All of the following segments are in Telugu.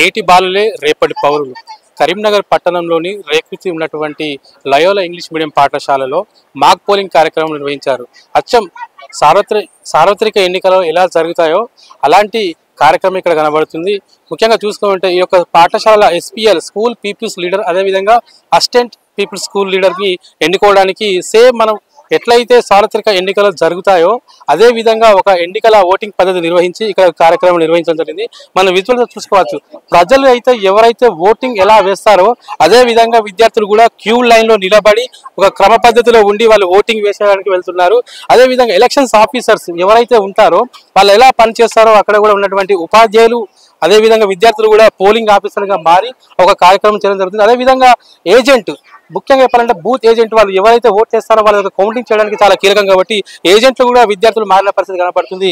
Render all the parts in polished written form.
నేటి బాలులే రేపటి పౌరులు. కరీంనగర్ పట్టణంలోని రేకుతి ఉన్నటువంటి లయోలా ఇంగ్లీష్ మీడియం పాఠశాలలో మాక్ పోలింగ్ కార్యక్రమం నిర్వహించారు. అచ్చం సార్వత్రిక ఎన్నికలు ఎలా జరుగుతాయో అలాంటి కార్యక్రమం ఇక్కడ కనబడుతుంది. ముఖ్యంగా చూసుకుంటే ఈ యొక్క పాఠశాల SPL స్కూల్ పీపుల్స్ లీడర్, అదేవిధంగా అసిస్టెంట్ పీపుల్స్ స్కూల్ లీడర్ని ఎన్నుకోవడానికి సేమ్ మనం ఎట్లయితే సార్వత్రిక ఎన్నికలు జరుగుతాయో అదే విధంగా ఒక ఎన్నికల ఓటింగ్ పద్ధతి నిర్వహించి ఇక్కడ కార్యక్రమం నిర్వహించడం జరిగింది. మనం విజువల్గా చూసుకోవచ్చు. ప్రజలు అయితే ఎవరైతే ఓటింగ్ ఎలా వేస్తారో అదే విధంగా విద్యార్థులు కూడా క్యూ లైన్లో నిలబడి ఒక క్రమ పద్ధతిలో ఉండి వాళ్ళు ఓటింగ్ వేసేయడానికి వెళ్తున్నారు. అదేవిధంగా ఎలక్షన్స్ ఆఫీసర్స్ ఎవరైతే ఉంటారో వాళ్ళు ఎలా పనిచేస్తారో అక్కడ కూడా ఉన్నటువంటి ఉపాధ్యాయులు అదేవిధంగా విద్యార్థులు కూడా పోలింగ్ ఆఫీసర్గా మారి ఒక కార్యక్రమం చేయడం జరుగుతుంది. అదేవిధంగా ఏజెంట్, ముఖ్యంగా చెప్పాలంటే బూత్ ఏజెంట్ వాళ్ళు ఎవరైతే ఓట్ చేస్తారో వాళ్ళ కౌంటింగ్ చేయడానికి చాలా కీలకం కాబట్టి ఏజెంట్లు కూడా విద్యార్థులు మారిన పరిస్థితి కనపడుతుంది.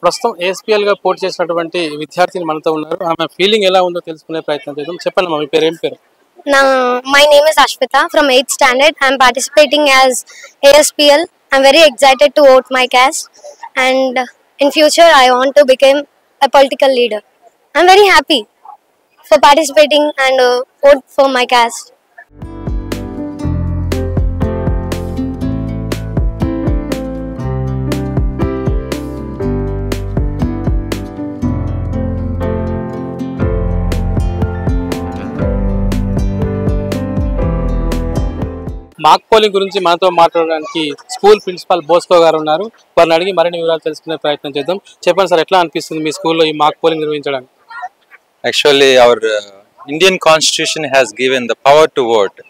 ప్రస్తుతం ASPL గా పోటీ చేసినటువంటి విద్యార్థిని మనతో ఉన్నారు. ఆమె ఫీలింగ్ ఎలా ఉందో తెలుసుకునే ప్రయత్నం చేద్దాం. చెప్పండి మా, మీ పేరు ఏం పేరు? My name is Ashwita from 8th standard. I am participating as ASPL. I am very excited to vote my caste, and in future I want to become a political leader. I am very happy for participating and vote for my caste. Mock polling గురించి మనతో మాట్లాడడానికి స్కూల్ ప్రిన్సిపాల్ బోస్కో గారు ఉన్నారు. వారిని అడిగి మరిన్ని వివరాలు తెలుసుకునే ప్రయత్నం చేద్దాం. చెప్పండి సార్, ఎట్లా అనిపిస్తుంది మీ స్కూల్లో ఈ మాక్ పోలింగ్ నిర్వహించడానికి? Actually, our Indian Constitution has given the power to vote,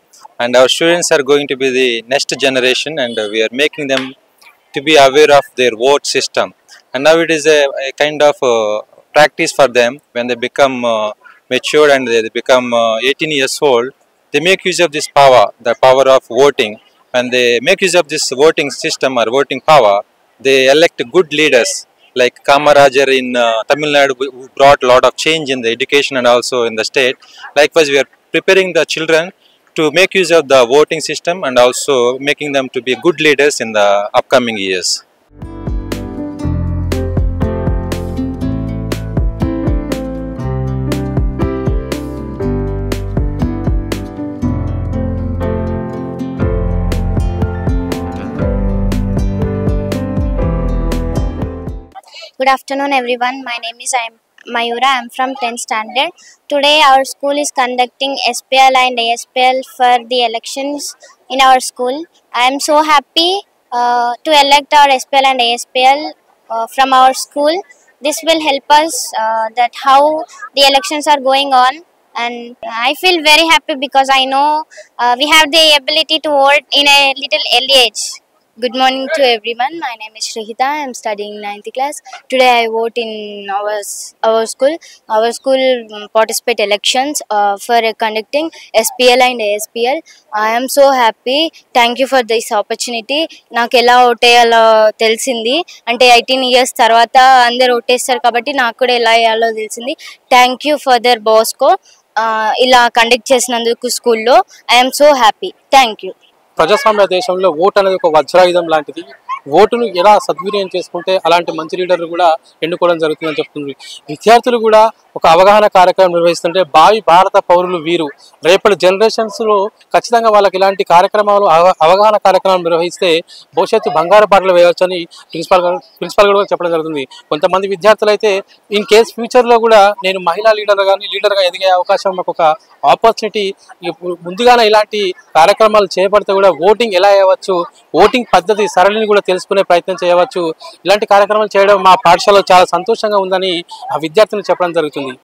and our students are going to be the next generation, and we are making them to be aware of their vote system. And now it is a kind of practice for them when they become matured and they become 18 years old. They make use of this power, the power of voting. When they make use of this voting system or voting power, they elect good leaders like Kamarajar in Tamil Nadu, who brought a lot of change in the education and also in the state. Likewise, we are preparing the children to make use of the voting system and also making them to be good leaders in the upcoming years. Good afternoon everyone. My name is Mayura. I am from 10th standard. Today our school is conducting SPL and ASPL for the elections in our school. I am so happy to elect our SPL and ASPL from our school. This will help us that how the elections are going on, and I feel very happy because I know we have the ability to vote in a little early age. Good morning to everyone. My name is Shrihita. I am studying 9th class. Today I vote in our school. Our school participate elections for conducting SPL and ASPL. I am so happy. Thank you for this opportunity. నాకు ఎలా ఓటేయాలో తెలిసింది. అంటే 18 years తర్వాత అందరు ఓటేస్తారు కాబట్టి నాకు కూడా ఎలా వేయాలో తెలిసింది. Thank you for their Bosco. ఇలా కండక్ట్ చేసినందుకు స్కూల్లో I am so happy. Thank you. ప్రజాస్వామ్య దేశంలో ఓటు అనేది ఒక వజ్రాయుధం లాంటిది. ఓటును ఎలా సద్వినియోగం చేసుకుంటే అలాంటి మంచి లీడర్లు కూడా ఎన్నుకోవడం జరుగుతుందని చెప్తుంది. విద్యార్థులు కూడా ఒక అవగాహన కార్యక్రమం నిర్వహిస్తుంటే భావి భారత పౌరులు వీరు, రేపటి జనరేషన్స్లో ఖచ్చితంగా వాళ్ళకి ఇలాంటి కార్యక్రమాలు అవగాహన కార్యక్రమం నిర్వహిస్తే భవిష్యత్తు బంగారు బాటలు వేయవచ్చని ప్రిన్సిపాల్ కూడా చెప్పడం జరుగుతుంది. కొంతమంది విద్యార్థులు అయితే ఇన్ కేస్ ఫ్యూచర్లో కూడా నేను మహిళా లీడర్గా ఎదిగే అవకాశం, మాకు ఒక ఆపర్చునిటీ ముందుగానే ఇలాంటి కార్యక్రమాలు చేపడితే కూడా ఓటింగ్ ఎలా వేయవచ్చు, ఓటింగ్ పద్ధతి సరళిని కూడా తెలుసుకునే ప్రయత్నం చేయవచ్చు. ఇలాంటి కార్యక్రమాలు చేయడం మా పాఠశాలలో చాలా సంతోషంగా ఉందని ఆ విద్యార్థులు చెప్పడం జరుగుతుంది.